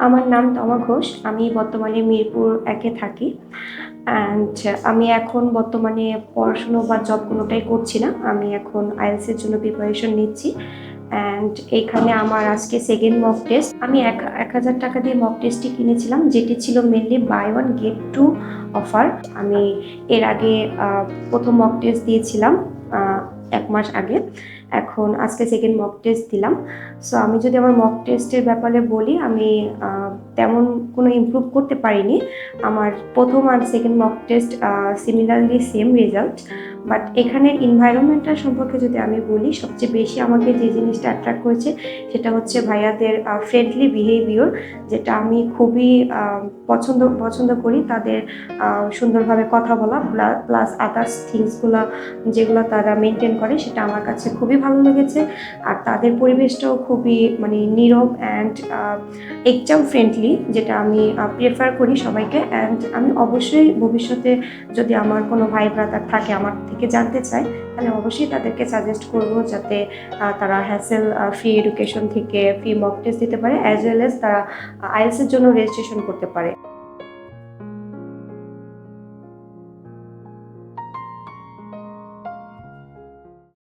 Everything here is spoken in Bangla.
আমার নাম তমা ঘোষ। আমি বর্তমানে মিরপুর ১ এ থাকি। অ্যান্ড আমি এখন বর্তমানে পড়াশুনো বা জব কোনোটাই করছি না। আমি এখন IELTS এর জন্য প্রিপারেশন নিচ্ছি। অ্যান্ড এইখানে আমার আজকে সেকেন্ড মক টেস্ট। আমি ৳১,০০০ দিয়ে মক টেস্টটি কিনেছিলাম, যেটি ছিল মেইনলি বাই 1 গেট 2 অফার। আমি এর আগে ১ম মক টেস্ট দিয়েছিলাম ১ মাস আগে। এখন আজকে সেকেন্ড মক টেস্ট দিলাম। সো আমি যদি আমার মক টেস্টের ব্যাপারে বলি, আমি তেমন কোনো ইমপ্রুভ করতে পারিনি। আমার ১ম আর second mock test similarly same result. But এখানের এনভায়রনমেন্টটা সম্পর্কে যদি আমি বলি, সবচেয়ে বেশি আমাকে যে জিনিসটা অ্যাট্রাক্ট করেছে সেটা হচ্ছে ভাইয়াদের ফ্রেন্ডলি বিহেভিয়ার, যেটা আমি খুবই পছন্দ করি। তাদের সুন্দরভাবে কথা বলা প্লাস আদার্স থিংসগুলো যেগুলো তারা মেনটেন করে, সেটা আমার কাছে খুবই ভালো লেগেছে। আর তাদের পরিবেশটাও খুবই মানে নীরব অ্যান্ড এক্সাম ফ্রেন্ডলি, যেটা আমি প্রেফার করি সবাইকে। অ্যান্ড আমি অবশ্যই ভবিষ্যতে যদি আমার কোনো ভাই ব্রাদার থাকে আমার থেকে জানতে চায়, তাহলে অবশ্যই তাদেরকে সাজেস্ট করব যাতে তারা হ্যাসেল ফ্রি এডুকেশন থেকে ফ্রি মক টেস্ট দিতে পারে, অ্যাজ ওয়েল এজ তারা IELTS এর জন্য রেজিস্ট্রেশন করতে পারে।